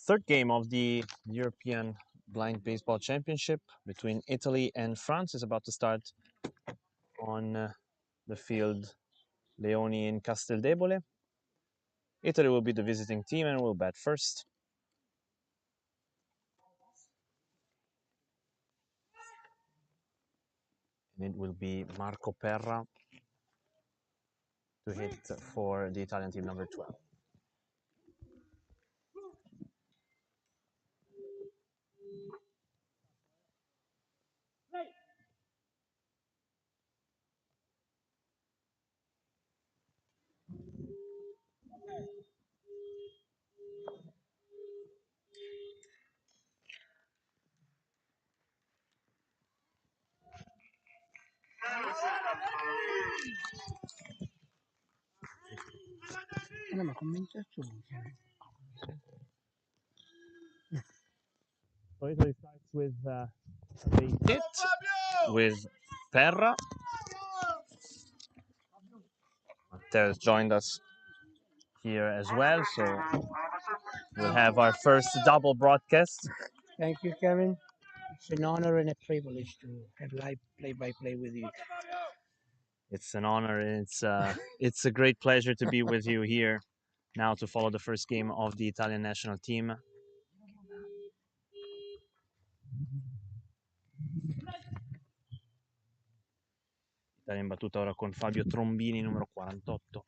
Third game of the European Blind Baseball Championship between Italy and France is about to start on the field Leoni in Casteldebole. Italy will be the visiting team and will bat first. And it will be Marco Perra to hit for the Italian team, number 12. No, ma commenta tu. So Italy starts with a hit with Perra. Matteo's joined us here as well, so we'll have our first double broadcast. Thank you, Kevin. It's an honor and a privilege to have live play-by-play with you. It's an honor. It's a great pleasure to be with you here now to follow the first game of the Italian national team. Italia in battuta ora con Fabio Trombini, numero 48.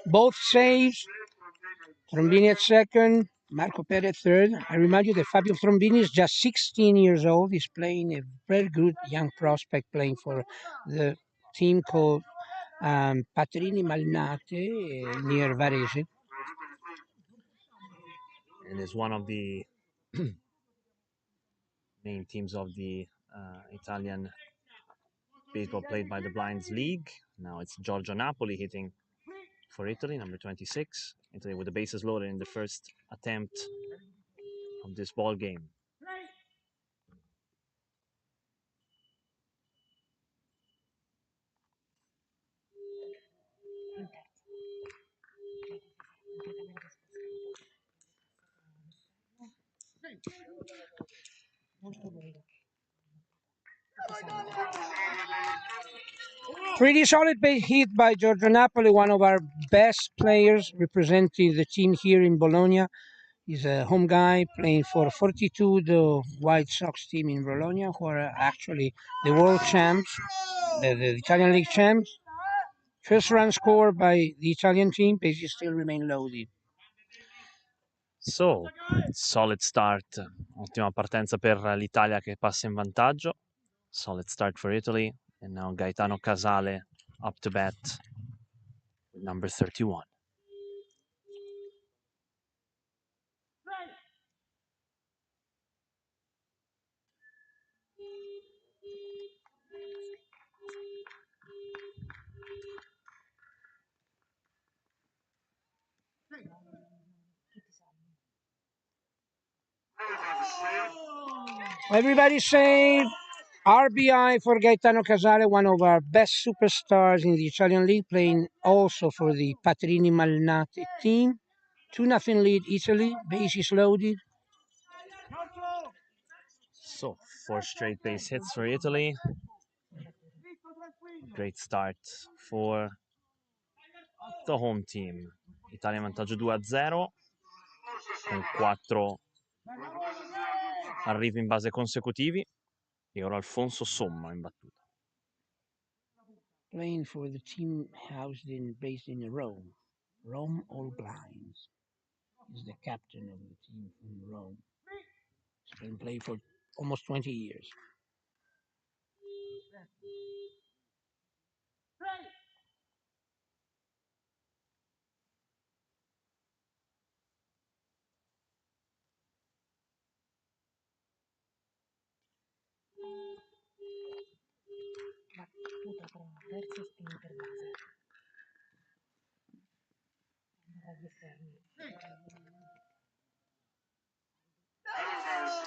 Both saves. Trombini at second, Marco Perez at third. I remind you that Fabio Trombini is just 16 years old. He's playing a very good young prospect playing for the team called Patrini Malnate near Varese. And is one of the main teams of the Italian baseball played by the Blinds League. Now it's Giorgio Napoli hitting for Italy, number 26. Italy with the bases loaded in the first attempt of this ball game. Pretty solid base hit by Giorgio Napoli, one of our best players representing the team here in Bologna. He's a home guy playing for 42, the White Sox team in Bologna, who are actually the world champs, the Italian League champs. First run scored by the Italian team, bases still remain loaded. So, solid start, ottima partenza per l'Italia che passa in vantaggio. Solid start for Italy, and now Gaetano Casale up to bat with number 31. Everybody say RBI for Gaetano Casale, one of our best superstars in the Italian League, playing also for the Patrini Malnate team. 2-0 lead Italy, bases loaded. So, 4 straight base hits for Italy. Great start for the home team. Italia in vantaggio 2-0 con 4 arrivi in base consecutivi e ora Alfonso Somma in battuta. Playing for the team based in Rome. Rome All Blinds. He's the captain of the team from Rome. He's been playing for almost 20 years. Battuta tra verso spin per base.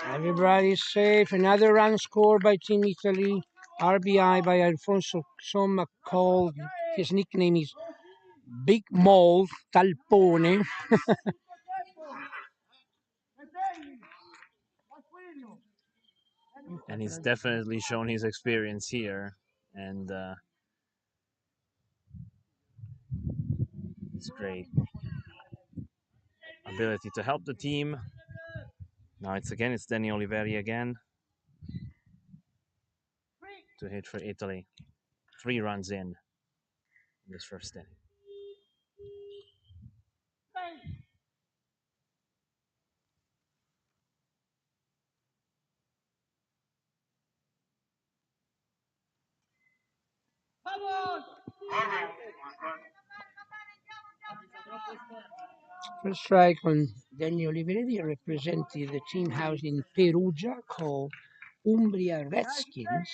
Everybody's safe. Another run scored by Team Italy. RBI by Alfonso Somma, called, his nickname is Big Mole Talpone. And he's definitely shown his experience here, and it's great ability to help the team. Now it's Danny Oliveri again to hit for Italy. 3 runs in this first inning. First strike on Danny Olivetti, representing the team house in Perugia called Umbria Redskins.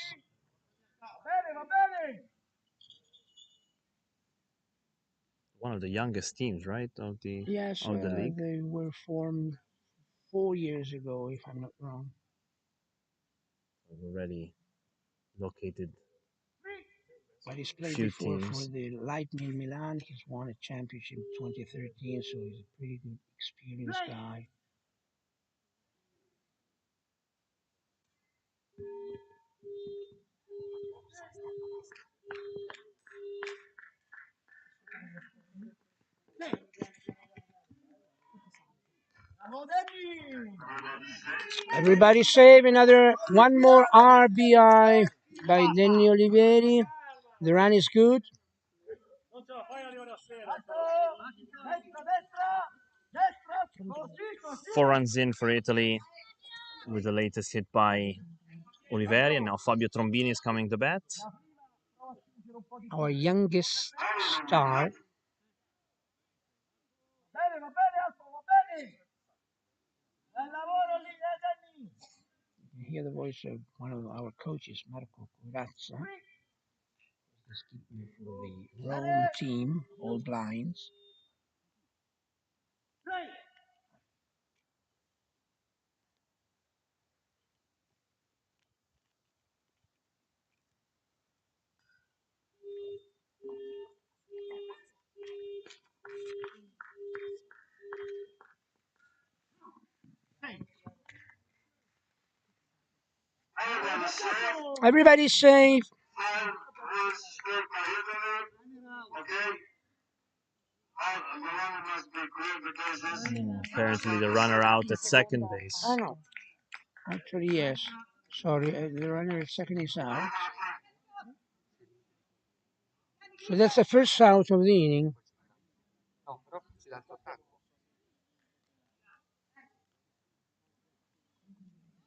One of the youngest teams, right, Yes, of the league. they were formed 4 years ago, if I'm not wrong. Already located But he's played few before for teams. the Lightning Milan. He's won a championship in 2013, so he's a pretty good, experienced guy. Everybody save another one more RBI by Danny Oliveri. The run is good. 4 runs in for Italy with the latest hit by Oliveri, and now Fabio Trombini is coming to bat. Our youngest star. You hear the voice of one of our coaches, Marco Corazza. He's keeping for the Rome team, all blinds. Everybody's safe. Apparently, the runner out at second base. Oh no, actually yes. Sorry, the runner at second is out. So that's the first out of the inning.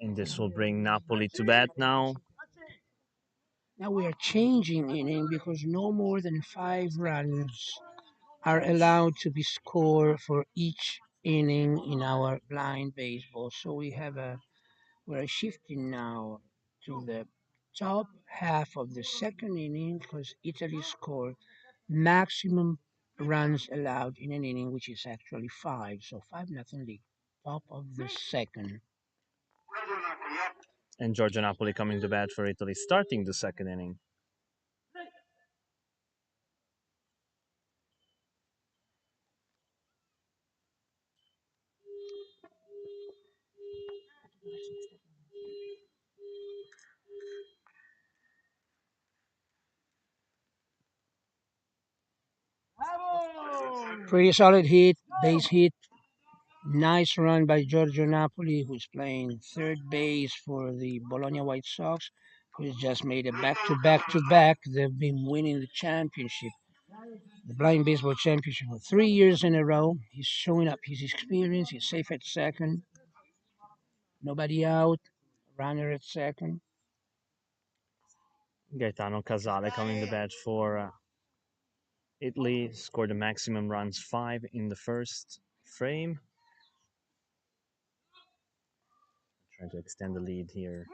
And this will bring Napoli to bat now. Now we are changing inning because no more than 5 runs are allowed to be scored for each inning in our blind baseball. So we're shifting now to the top half of the second inning because Italy scored maximum runs allowed in an inning, which is actually 5. So 5-0 lead. Top of the second. And Giorgio Napoli coming to bat for Italy, starting the second inning. Pretty solid hit, base hit. Nice run by Giorgio Napoli, who's playing third base for the Bologna White Sox, who's just made a back-to-back-to-back. They've been winning the championship, the blind baseball championship, for 3 years in a row. He's showing up his experience. He's safe at second. Nobody out. Runner at second. Gaetano Casale coming to bat for Italy, scored the maximum runs 5 in the first frame. Trying to extend the lead here.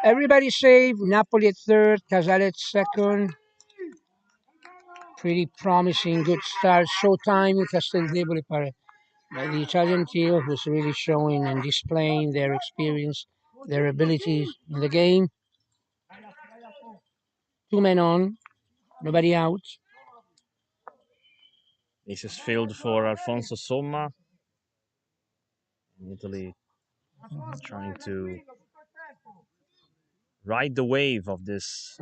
Everybody saved. Napoli at third, Casale at second. Pretty promising, good start. Showtime in Casteldebole pare. By the Italian team who's really showing and displaying their experience, their abilities in the game. Two men on, nobody out. This is filled for Alfonso Somma. Italy trying to ride the wave of this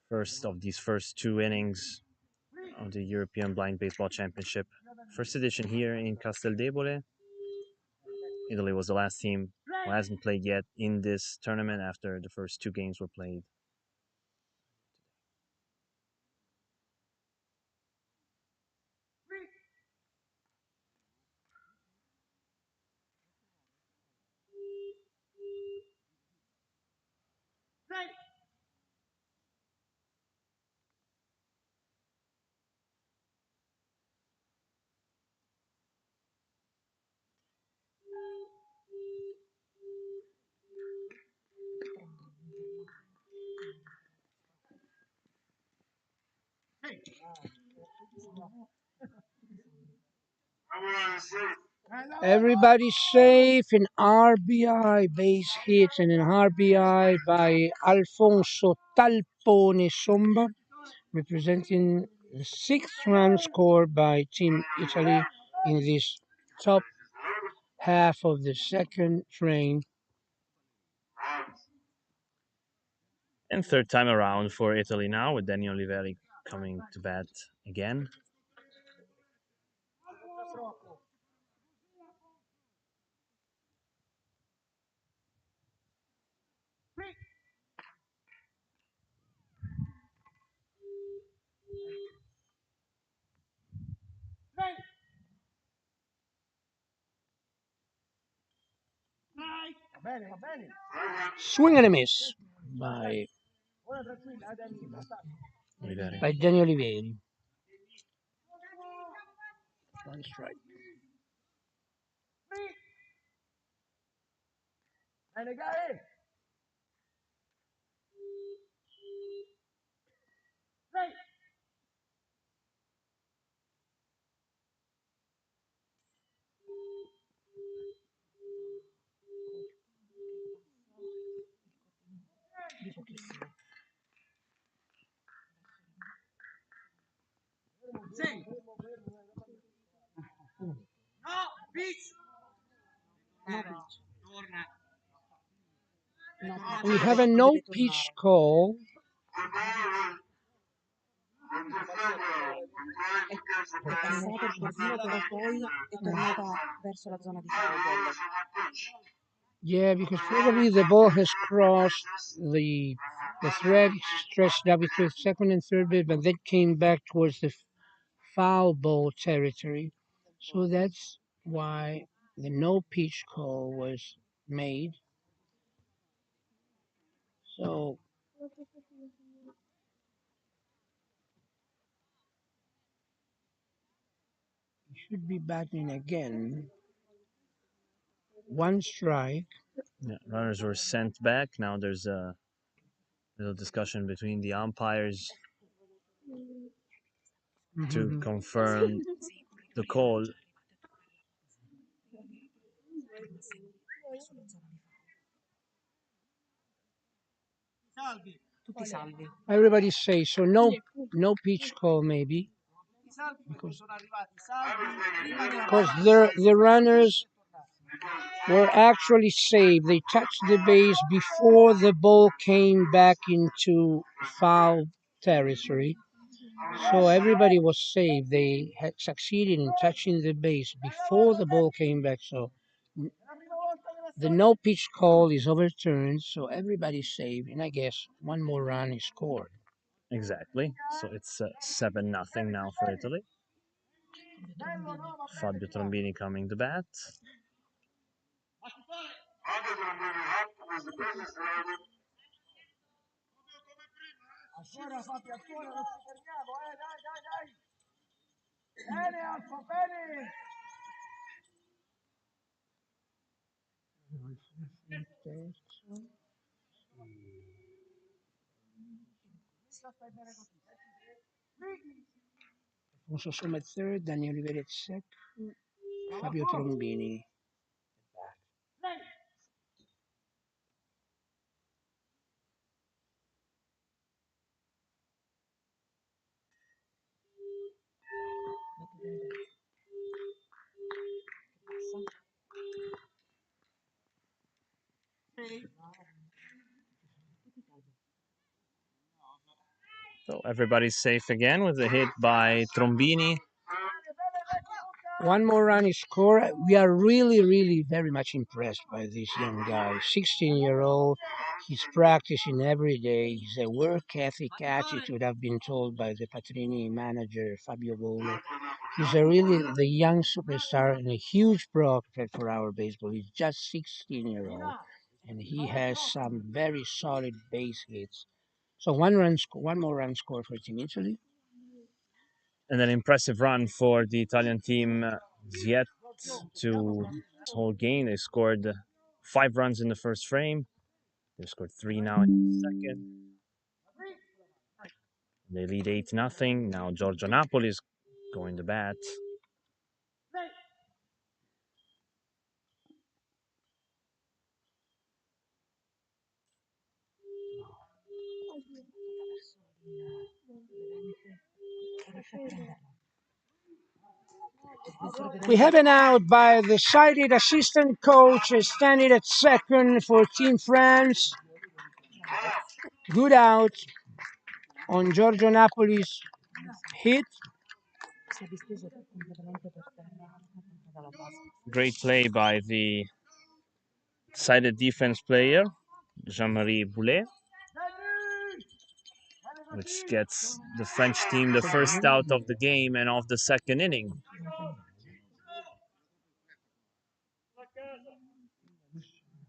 first two innings of the European Blind Baseball Championship. First edition here in Casteldebole. Italy was the last team who hasn't played yet in this tournament after the first two games were played. Everybody's safe. An RBI base hit and an RBI by Alfonso Talpone Somba, representing the sixth run scored by Team Italy in this top half of the second frame. And third time around for Italy now with Daniel Oliveri coming to bat again. Swing and a miss by, Oliveri. by Daniel Oliveri. One strike. We have a no pitch call. È passato il bordino, però poi è tornata verso la zona di foul. Yeah, because probably the ball has crossed the thread, stretched out between second and third base, but then came back towards the foul ball territory. So that's why the no pitch call was made. So he should be batting again. One strike. Yeah, runners were sent back. Now there's a little discussion between the umpires to Mhm. confirm the call. Tutti salvi. Everybody says so. No pitch call maybe because the runners were actually saved. They touched the base before the ball came back into foul territory. So everybody was saved. They had succeeded in touching the base before the ball came back. So the no pitch call is overturned. So everybody's saved. And I guess one more run is scored. Exactly. So it's 7-0 now for Italy. Fabio Trombini coming to bat. Alfonso Somma at third, Daniel Rivera at second, Fabio Trombini. So everybody's safe again with a hit by Trombini. One more run is scored. We are really, really very much impressed by this young guy. 16-year-old. He's practicing every day. He's a work ethic attitude, I've been told by the Patrini manager, Fabio Bolo. He's a really the young superstar and a huge prospect for our baseball. He's just 16-year-old, and he has some very solid base hits. So one more run score for Team Italy. And an impressive run for the Italian team is yet to this whole game. They scored 5 runs in the first frame. They scored 3 now in the second. They lead 8-0. Now Giorgio Napoli is going to bat. We have an out by the sighted assistant coach standing at second for Team France. Good out on Giorgio Napoli's hit. Great play by the sided defense player, Jean-Marie Boulet, which gets the French team the first out of the game and of the second inning.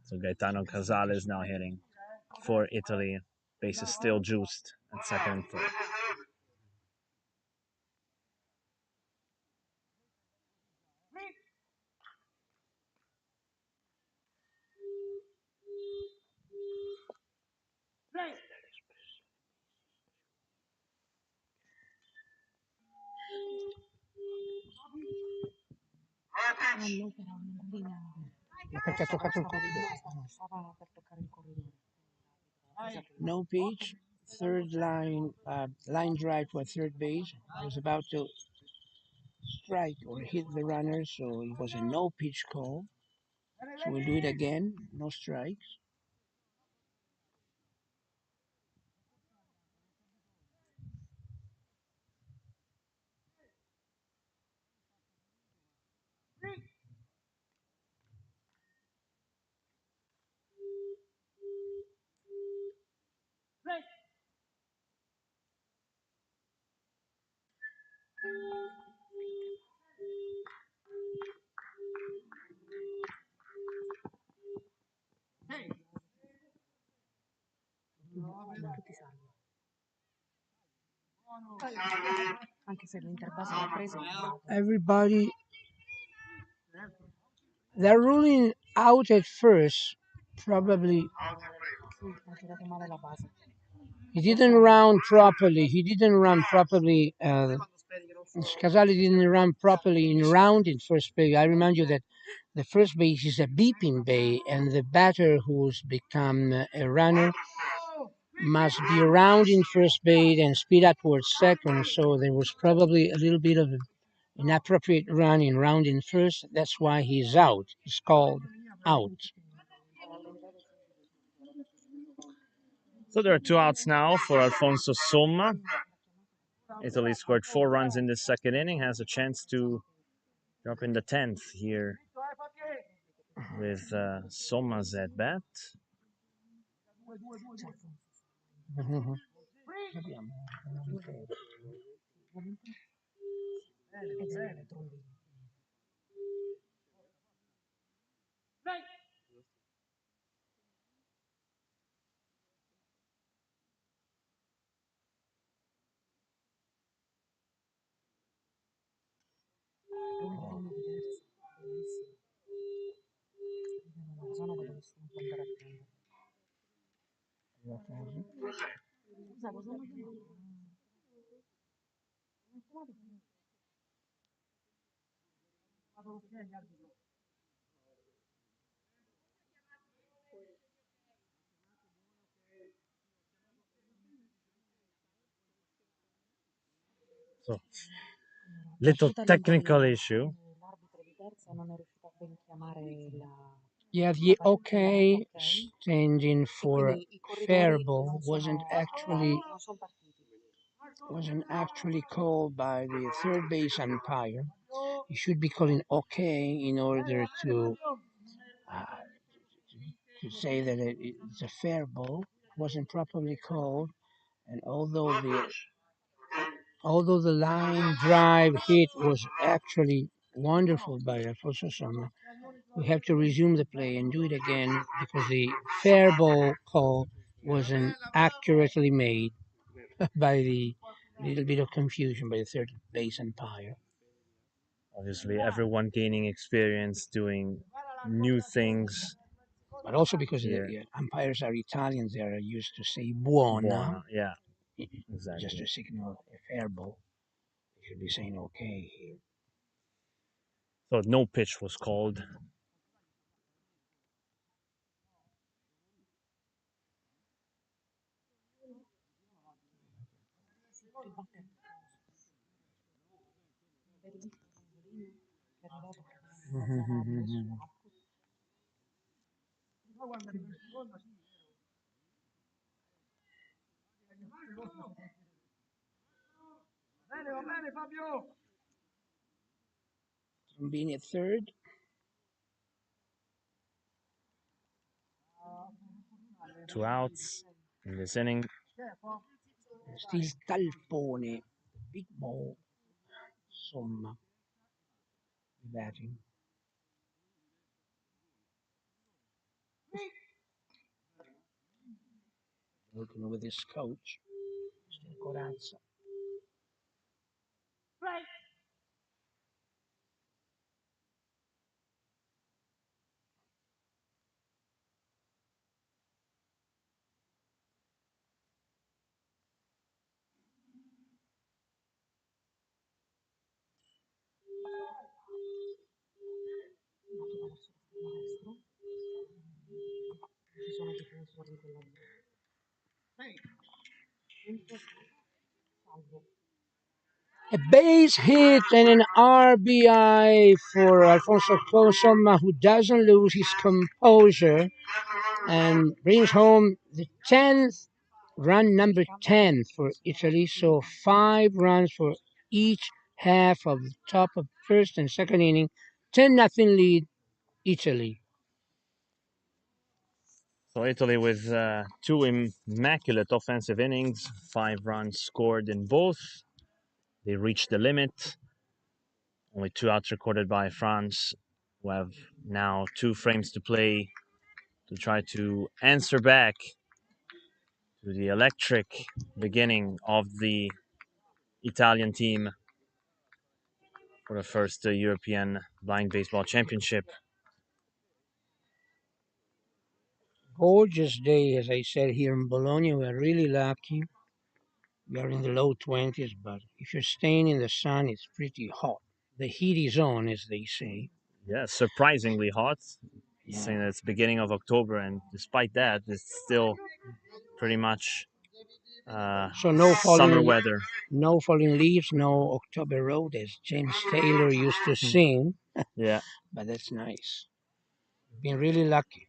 So Gaetano Casale is now hitting for Italy. Base is still juiced at second and third. Perché ha toccato il corridore. Stava per toccare il corridore. No pitch. Third line, line drive for third base. He was about to strike or hit the runner, so it was a no pitch call. So we'll do it again. No strikes. Tutti salvi. Anche se l'interbase l'ha preso. Everybody, they're ruling out at first. Probably Ha tirato male la base. he didn't run properly. He didn't run properly. Casale didn't run properly in round in first base. I remind you that the first base is a beeping bay, and the batter who's become a runner must be around in first base and speed up towards second. So there was probably a little bit of an inappropriate run in round in first. That's why he's out. He's called out. So there are 2 outs now for Alfonso Somma. Italy scored 4 runs in this second inning, has a chance to drop in the 10th here with Somma's at bat. So, La little scelta lì technical issue. dell'arbitro di terza non è riuscito a ben chiamare Yeah, la the partita, okay ok? standing E for quindi i fair corridori ball non sono partiti. wasn't actually called by the third base umpire. He should be calling okay in order uh, to say that it's a fair ball. It wasn't properly called, and although the line drive hit was actually wonderful by Alfonso Somma, we have to resume the play and do it again because the fair ball call wasn't accurately made by the little bit of confusion by the third base umpire. Obviously, everyone gaining experience doing new things But also because the here. umpires are Italians, they are used to say buona, Buona, yeah, just exactly. to signal a fair ball. They should be saying okay here. So no pitch was called. Being at third, 2 outs in this inning. still Talpone, big ball, Somma batting. Working with his coach, Mr. Corazza. Ci sono difensori della salvo. A base hit and an RBI for Alfonso Somma, who doesn't lose his composure and brings home the 10th run, number 10 for Italy. So 5 runs for each half of the top of first and second inning. 10-0 lead, Italy. So Italy with two immaculate offensive innings, 5 runs scored in both. They reached the limit. Only 2 outs recorded by France, who have now 2 frames to play to try to answer back to the electric beginning of the Italian team for the first European Blind Baseball Championship. Gorgeous day, as I said, here in Bologna. We're really lucky. We are in the low 20s, but if you're staying in the sun, it's pretty hot. The heat is on, as they say. Yeah, surprisingly hot. Saying Yeah. that it's beginning of October, and despite that, it's still pretty much So no summer falling, weather. no falling leaves, no October Road, as James Taylor used to sing. Yeah, But that's nice. Been really lucky.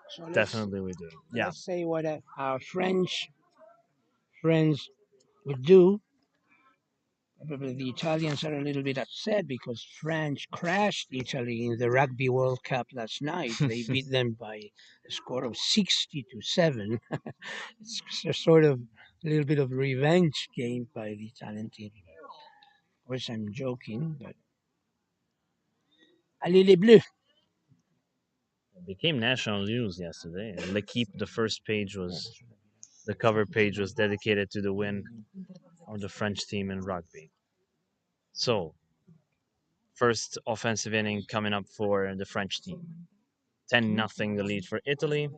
So definitely we do. Yeah, let's say what our French friends would do. Probably the Italians are a little bit upset because France crashed Italy in the Rugby World Cup last night. They beat them by a score of 60-7. It's a sort of a little bit of revenge game by the Italian team. Of course, I'm joking, but allez les Bleus. it became national news yesterday. L'Equipe, the first page was the cover page was dedicated to the win of the French team in rugby. So First offensive inning coming up for the French team. 10-0 the lead for Italy.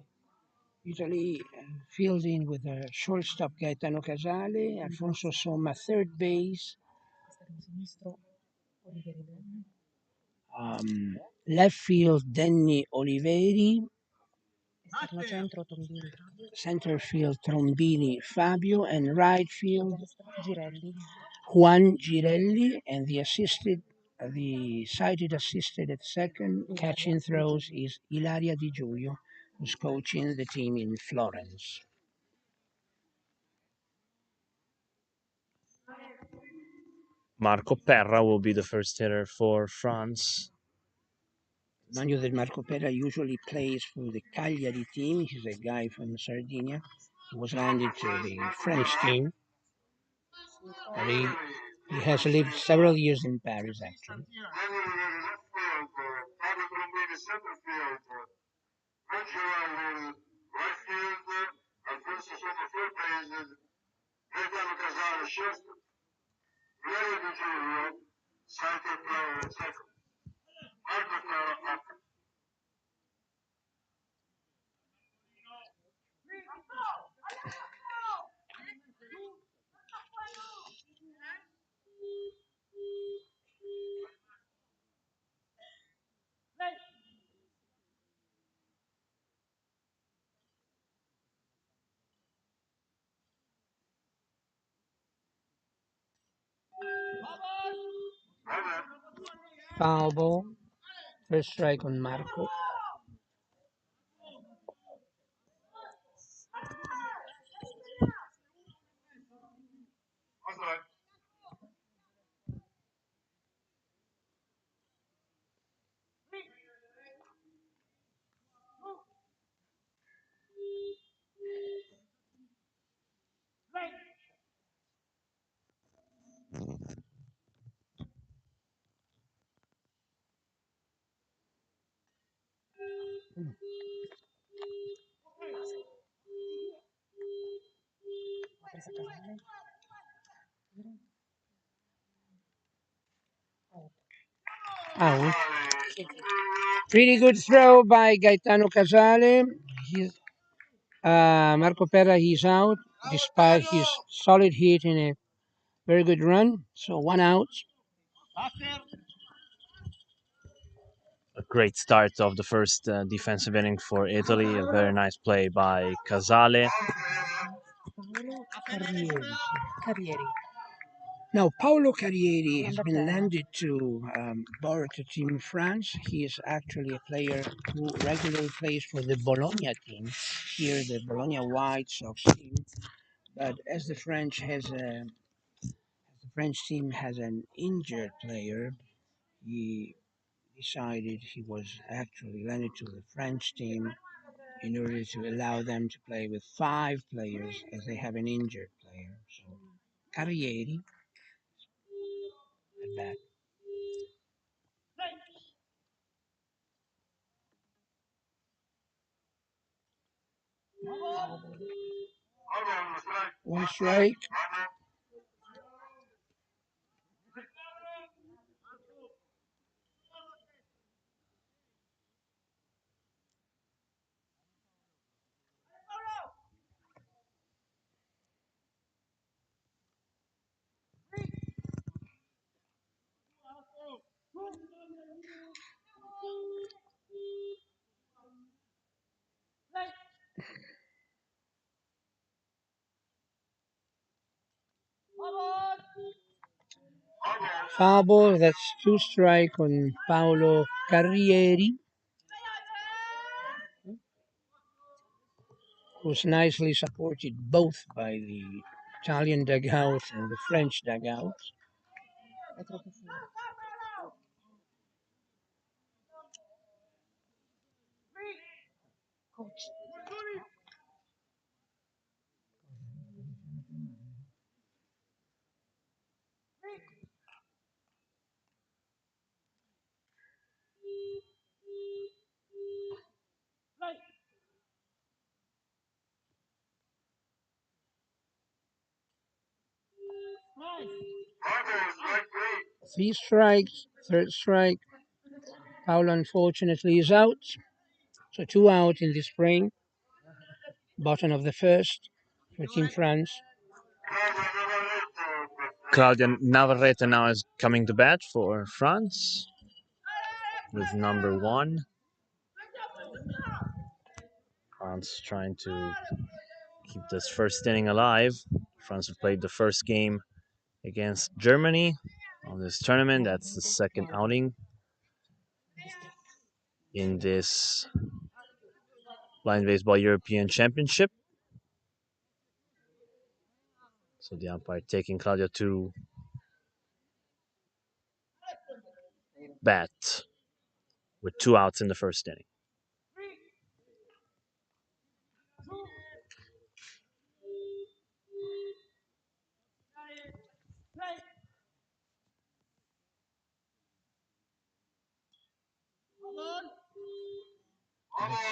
Italy fielding with a shortstop Gaetano Casale, Alfonso Somma third base, left field Denny Oliveri, Esterno centro Tombini, center field Trombini Fabio, and right field Girelli. Juan Girelli, and the sighted assisted at second catching throws is Ilaria Di Giulio, who's coaching the team in Florence. Marco Perra will be the first hitter for France. Mind you that Marco Pera usually plays for the Cagliari team. He's a guy from Sardinia. He was landed to the French team. But he has lived several years in Paris, actually. Foul ball. First strike on Marco. Out. Pretty good throw by Gaetano Casale. Marco Pera, he's out despite his solid hit in a very good run. So one out. A great start of the first defensive inning for Italy. A very nice play by Casale. Paolo Carrieri. Carrieri. Now, Paolo Carrieri has been landed to Borca team in France. He is actually a player who regularly plays for the Bologna team, here the Bologna White Sox team. But as the French team has an injured player, he decided he was actually landed to the French team in order to allow them to play with 5 players as they have an injured player. So Carrieri at bat. One strike. Foul ball, that's 2 strike on Paolo Carrieri, who's nicely supported both by the Italian dugout and the French dugout. Three strikes Third strike. Paul unfortunately is out. So 2 out in this frame. Bottom of the first for Team France. Claudia Navarrete now is coming to bat for France with number 1. France trying to keep this first inning alive. France have played the first game against Germany on this tournament. That's the second outing in this Blind Baseball European Championship. So the umpire taking Claudia to bat with 2 outs in the first inning.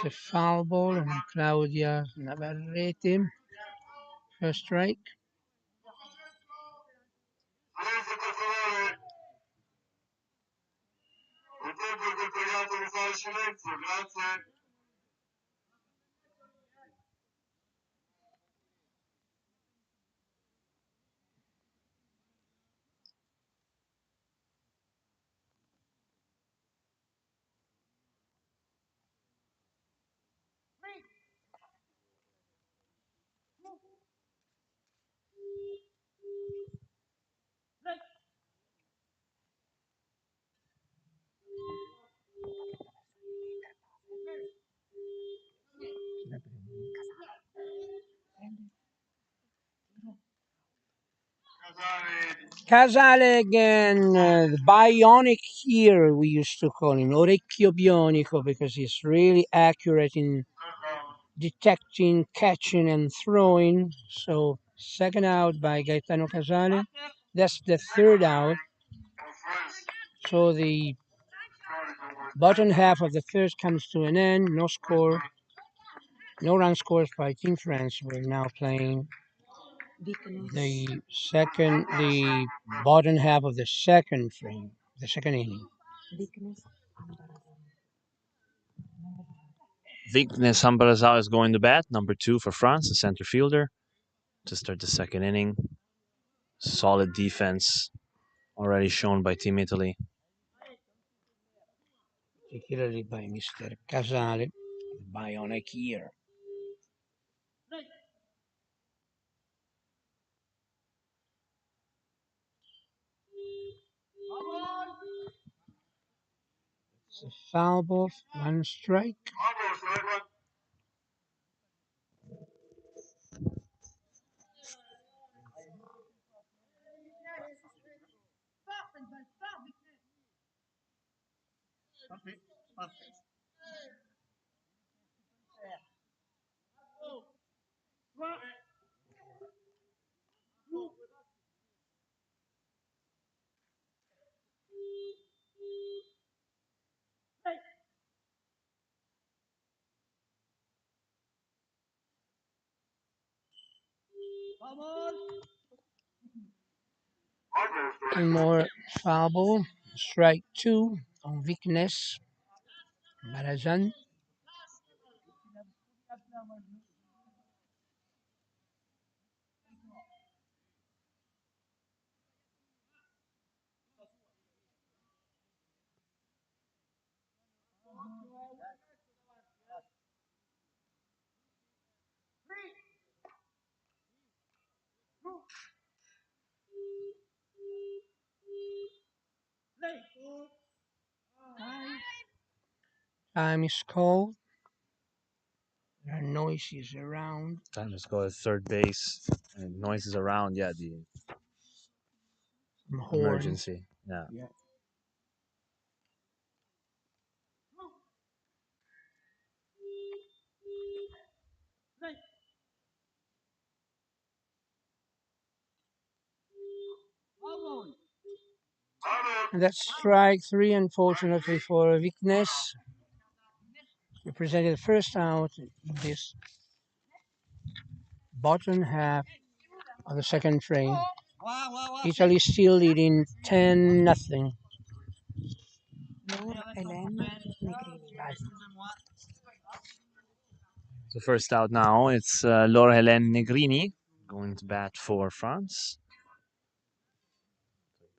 It's a foul ball on Claudia Navarrete. First strike. Casale again, the bionic ear we used to call him, orecchio bionico, because he's really accurate in detecting, catching, and throwing. So second out by Gaetano Casale. That's the third out. So the bottom half of the first comes to an end. No score, no run scores by Team France. We're now playing the bottom half of the second frame, the second inning. Vignes Hambarazao is going to bat, number 2 for France, the center fielder, to start the second inning. Solid defense already shown by Team Italy. Particularly by Mr. Casale, the bionic ear. It's a foul ball, 1 strike. One more foul ball, strike 2 on Vignes Barazan. Time is called. There are noises around. Time to go to third base. And noises around, yeah, the Some horns. emergency. Yeah. And that's strike 3, unfortunately, for Vignes. Representing the first out in this bottom half of the second frame. Italy still leading 10-0. Lor Hélène Negrini. So first out now, it's Laura Hélène Negrini going to bat for France.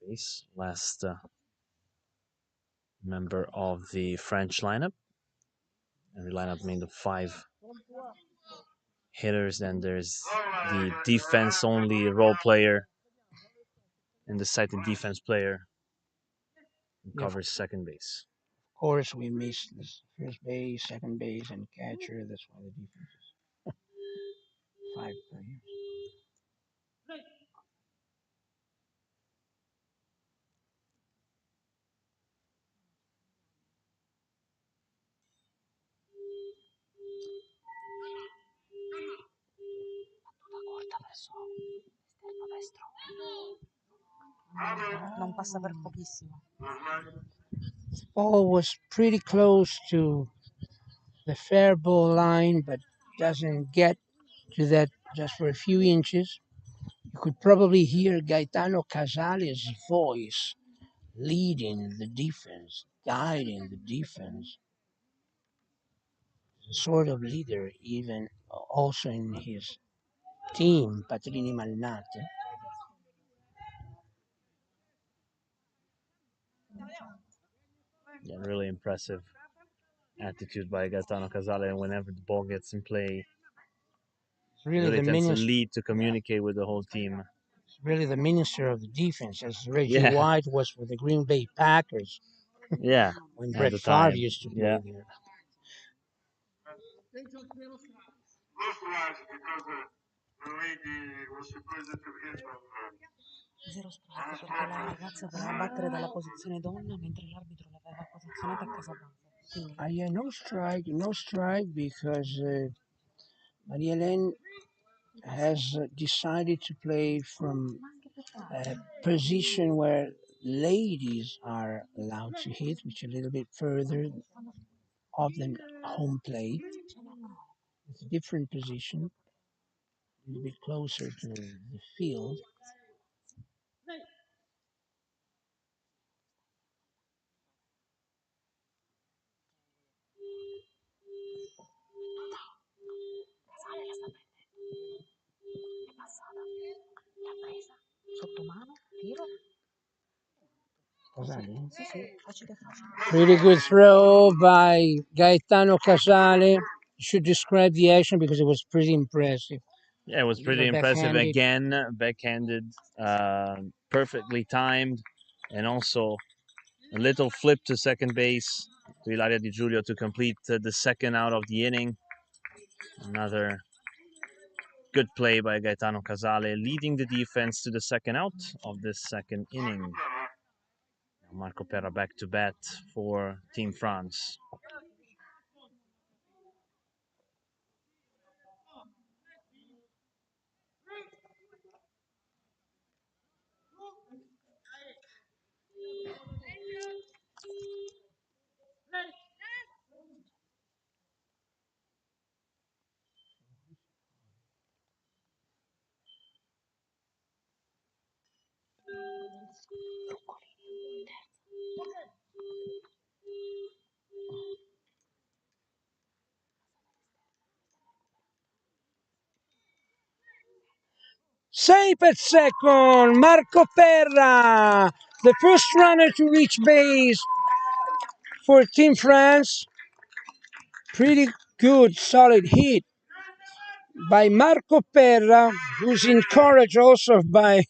Base, last member of the French lineup. Every lineup made of 5 hitters. Then there's the defense-only role player and the sighted defense player who covers second base. Of course, we missed this first base, second base, and catcher. That's why the defense is 5 players. Non passa per pochissimo. Ball was pretty close to the fair ball line, but doesn't get to that just for a few inches. You could probably hear Gaetano Casale's voice leading the defense, guiding the defense. A sort of leader, even also in his team, Patrini Malnate. Yeah, really impressive attitude by Gaetano Casale whenever the ball gets in play. Really, Really the tends to minister. lead to communicate with the whole team. Really, the minister of the defense, as Reggie Yeah. White was for the Green Bay Packers. Yeah, when at Brett the Favre time. used to play Yeah. there. Zero strike perché la ragazza voleva battere dalla posizione donna mentre l'arbitro l'aveva posizionata a casa base. Quindi Yeah, no strike because Maria Hélène has decided to play from a position where ladies are allowed to hit, which is a little bit further off than home plate. It's a different position, a little bit closer to the field. sotto mano, tiro. Sì, sì, facile facile. Pretty good throw by Gaetano Casale. You should describe the action because it was pretty impressive. Yeah, it was pretty impressive again. Backhanded, perfectly timed, and also a little flip to second base to Ilaria Di Giulio to complete the second out of the inning. Another good play by Gaetano Casale, leading the defense to the second out of this second inning. Marco Perra back to bat for Team France. Safe at second, Marco Perra, the first runner to reach base for Team France. Pretty good, solid hit by Marco Perra, who's encouraged also by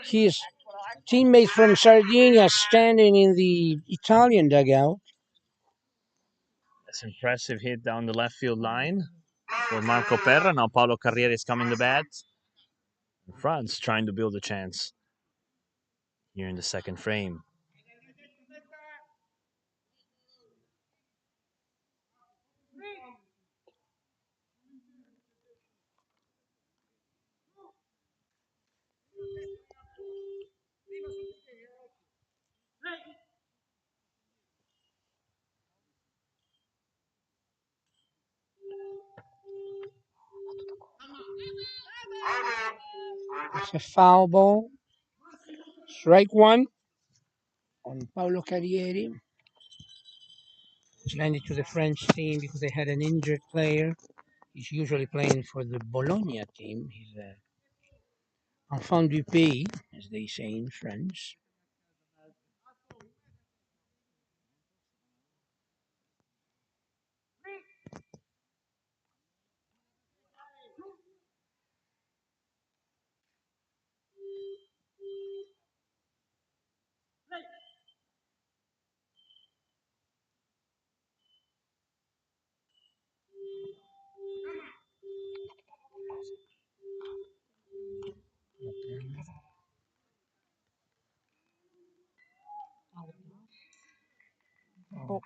his teammates from Sardinia standing in the Italian dugout. That's impressive hit down the left field line for Marco Perra. Now Paolo Carriere is coming to bat. France trying to build a chance here in the second frame. It's a foul ball. Strike one on Paolo Carriere. He's landed to the French team because they had an injured player. He's usually playing for the Bologna team. He's a enfant du pays, as they say in French.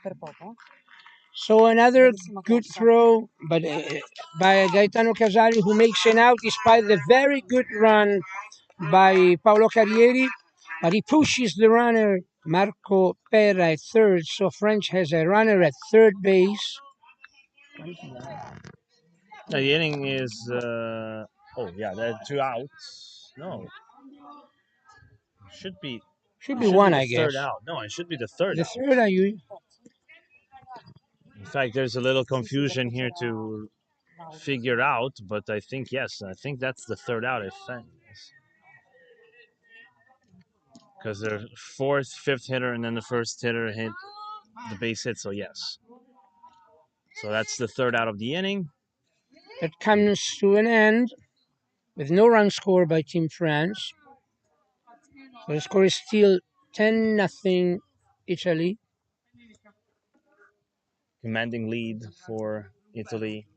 Per poco. So another Bellissima good corsa. throw, but by Gaetano Casali, who makes an out despite the very good run by Paolo Carrieri, but he pushes the runner Marco Pera at third, so French has a runner at third base. The inning is oh yeah, there are two outs. No, should be Should it be should be one, the I third guess. out. No, it should be the third The out. third, are you? In fact, there's a little Sì, sì, confusion perché here c'era to l'auto. figure out, but I think yes, I think that's the third out. If because their fourth, fifth hitter, and then the first hitter hit the base hit. So yes, so that's the third out of the inning. That comes to an end with no run scored by Team France. So the score is still 10-0 Italy. Commanding lead for Italy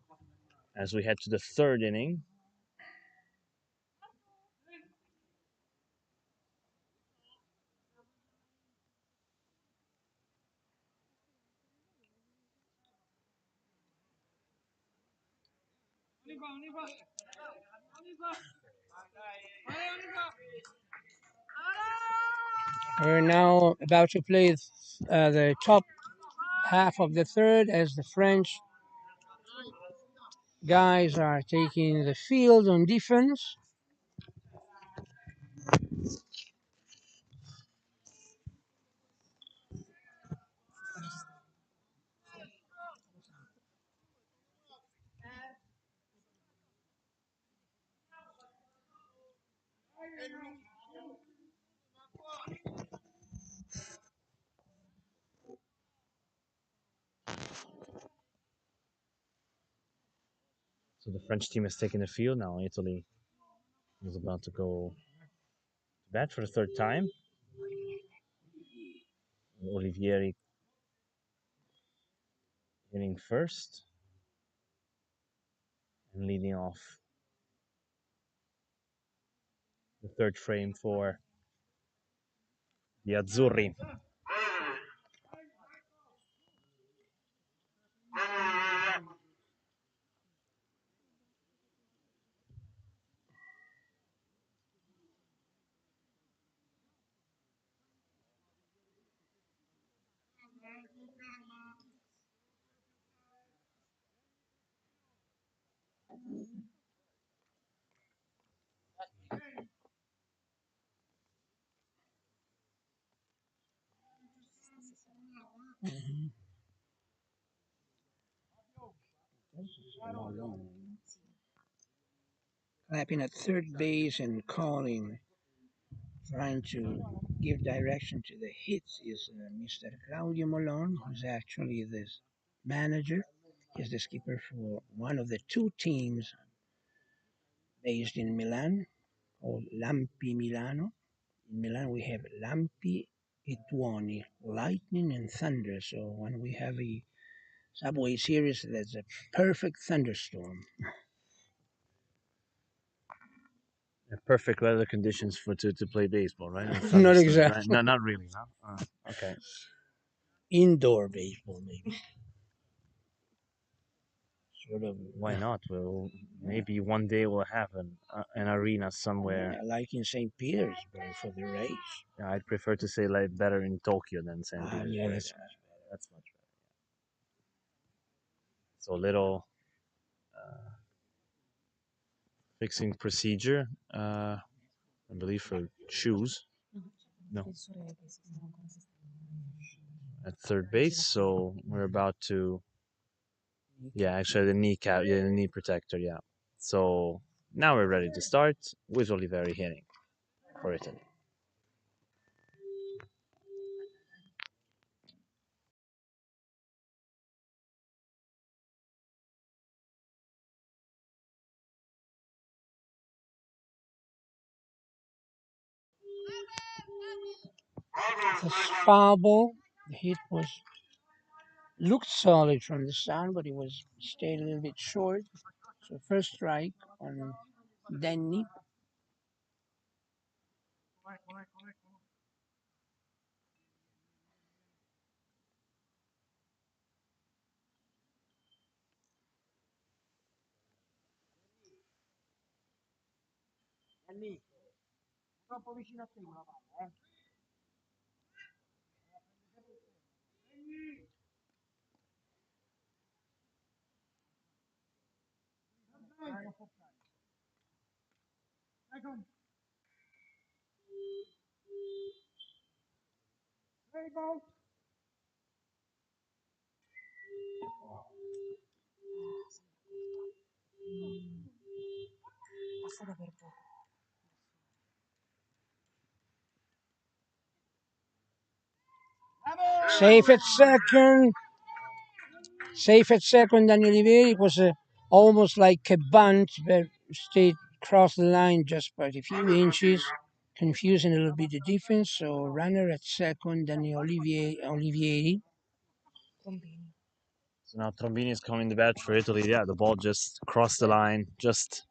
as we head to the third inning. We're now about to play the top half of the third as the French guys are taking the field on defense. So the French team has taken the field now. Italy is about to go to bat for the third time. Olivieri hitting first and leading off the third frame for the Azzurri. Clapping at third base and calling, trying to give direction to the hits is Mr. Claudio Molon, who's actually the manager. He's the skipper for one of the two teams based in Milan called Lampi Milano. In Milan, we have Lampi e Tuoni, lightning and thunder. So when we have a subway series, that's a perfect thunderstorm. Perfect weather conditions for to play baseball, right? And Not thunderstorms, right? exactly. No, not really. No. Okay. Indoor baseball, maybe. Sort of. Why not? Well, maybe one day we'll have an arena somewhere. Yeah, like in St. Petersburg for the race. Yeah, I'd prefer to say like better in Tokyo than St. Petersburg. Yeah, that's That's much better. So little fixing procedure, I believe for shoes. No. at third base. So we're about to, yeah, actually the kneecap, yeah, the knee protector, yeah. So now we're ready to start with Oliveri hitting for Italy. The foul ball. The hit was looked solid from the sound, but it was stayed a little bit short. So first strike on Denny. Passata per poco. Safe at second. Safe at second, Daniel Oliveri. It was almost like a bunt, but stayed across the line just by a few inches, confusing a little bit the defense. So runner at second, Daniel Olivieri. Trombini. So now Trombini is coming to bat for Italy. Yeah, the ball just crossed the line, just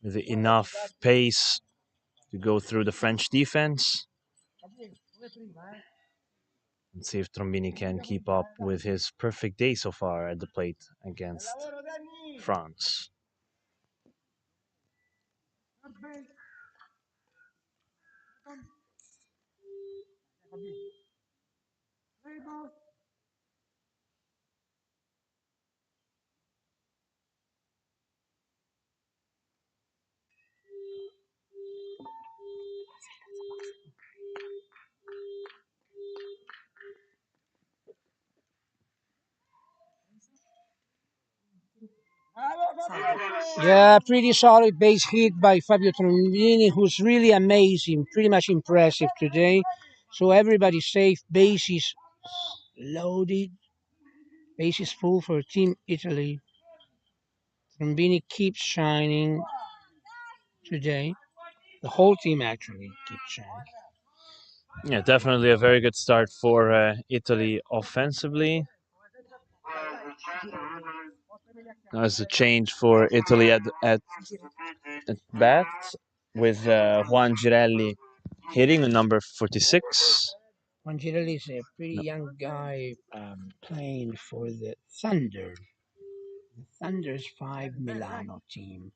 with enough pace to go through the French defense. And see if Trombini can keep up with his perfect day so far at the plate against France. Yeah, pretty solid base hit by Fabio Trombini, who's really amazing, pretty much impressive today. So everybody's safe, bases loaded, bases full for Team Italy. Trombini keeps shining today. The whole team actually keeps shining. Yeah, definitely a very good start for Italy offensively. As a change for Italy at bat with Juan Girelli hitting the number 46. Angeli is a pretty No, young guy playing for the Thunder. The Thunder's 5 Milano team.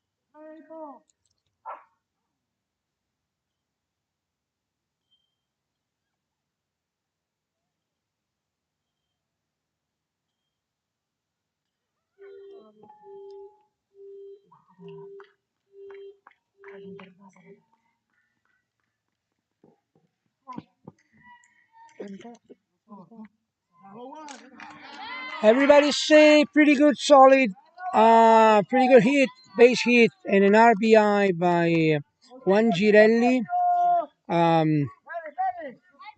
Everybody say pretty good, solid, pretty good hit, base hit, and an RBI by Juan Girelli. Um,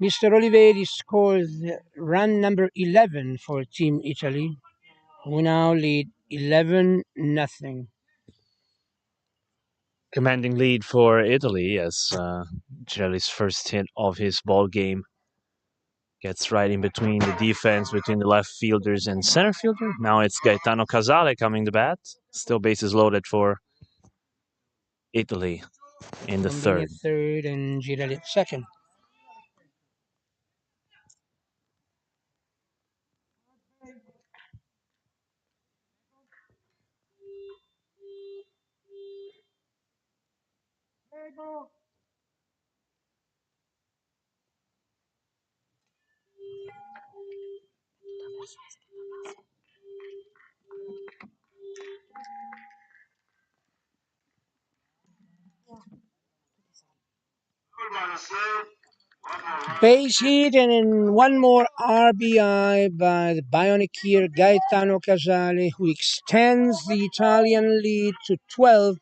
Mr. Oliveri scored run number 11 for Team Italy, who now lead 11 nothing. commanding lead for Italy as Girelli's first hit of his ball game gets right in between the defense, between the left fielders and center fielder. Now it's Gaetano Casale coming to bat. Still bases loaded for Italy in the Trombini at third. third and Girelli at second. Base hit and then one more RBI by the bionic here, Gaetano Casale, who extends the Italian lead to 12.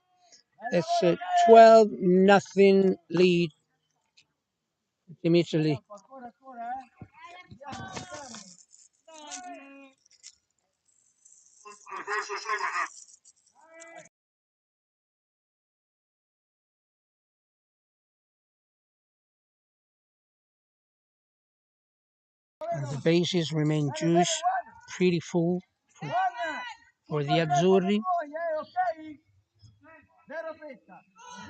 It's a 12-0 lead. Team Italy. And the bases remain juice, pretty full for the Azzurri.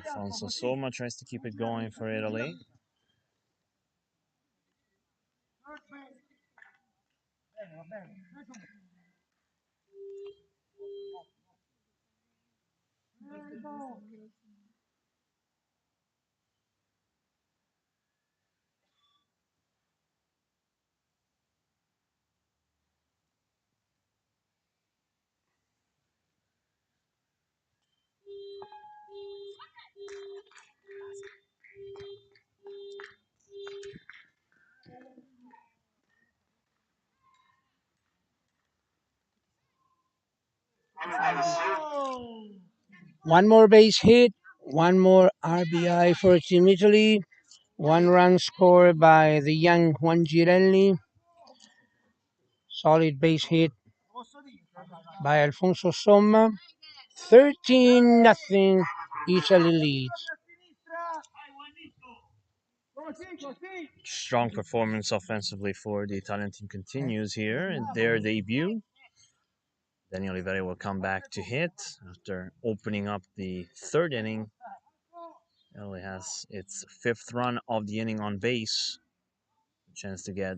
Alfonso Soma tries to keep it going for Italy. One more base hit, one more RBI for Team Italy. One run scored by the young Juan Girelli. Solid base hit by Alfonso Somma. 13-0 Italy leads. Strong performance offensively for the Italian team continues here in their debut. Daniel Oliveri will come back to hit after opening up the third inning. It only has its fifth run of the inning on base. A chance to get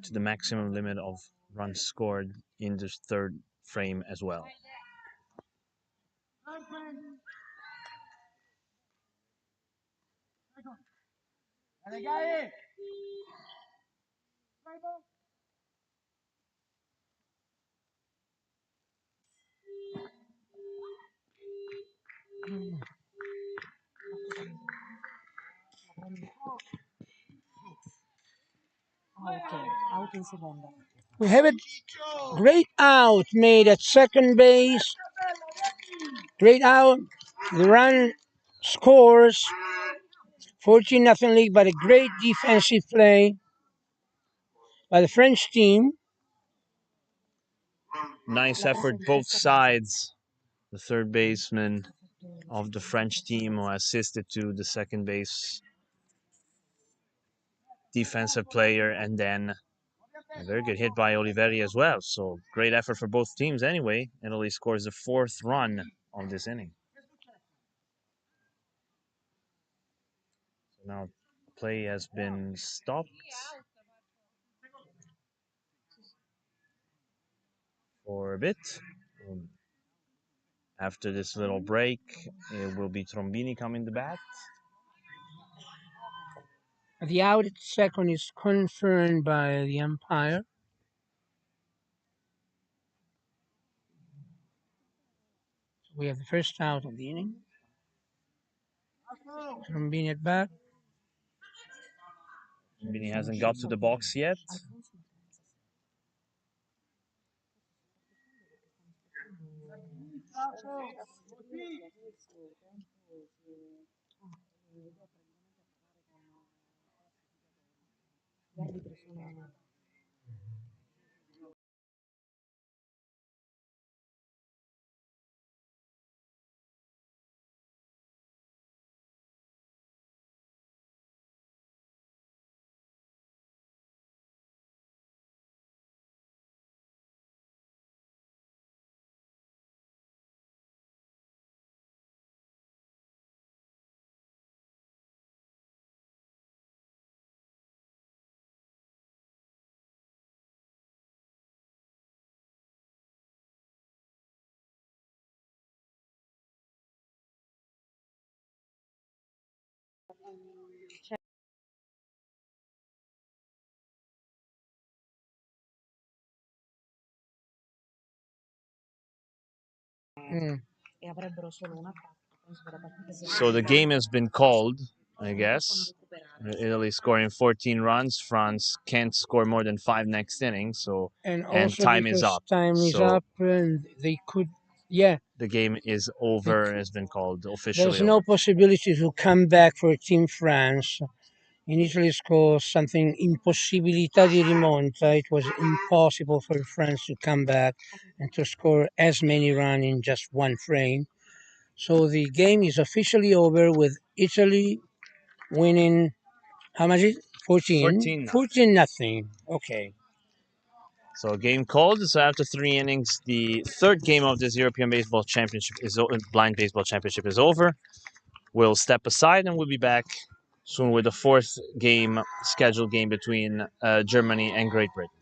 to the maximum limit of runs scored in this third frame as well. Ok, out in seconda. We have a great out made at second base. Great out. The run scores 14-0 lead, but a great defensive play by the French team. Nice effort both sides. The third baseman of the French team who assisted to the second base defensive player, and then a very good hit by Oliveri as well. So great effort for both teams anyway. Italy scores the fourth run of this inning. So now play has been stopped for a bit. After this little break, it will be Trombini coming to bat. The out at second is confirmed by the umpire. We have the first out of the inning. Trombini at bat. Trombini hasn't got to the box yet. E avrebbero solo un attacco. Penso che la partita sia So the game has been called. I guess. Italy scoring 14 runs. France can't score more than 5 next inning, And and also time is because up. time is So up and they could, yeah, the game is they over, c- has been called officially there's no over. possibility to come back for Team France. In Italy scored something impossibilità di rimonta. It was impossible for France to come back and to score as many runs in just one frame. So the game is officially over with Italy winning. How much is it? 14? 14 nothing. 14 nothing. Okay. So game called. So after 3 innings, the third game of this European Baseball Championship Blind Baseball Championship is over. We'll step aside and we'll be back soon with the fourth game, scheduled game between Germany and Great Britain.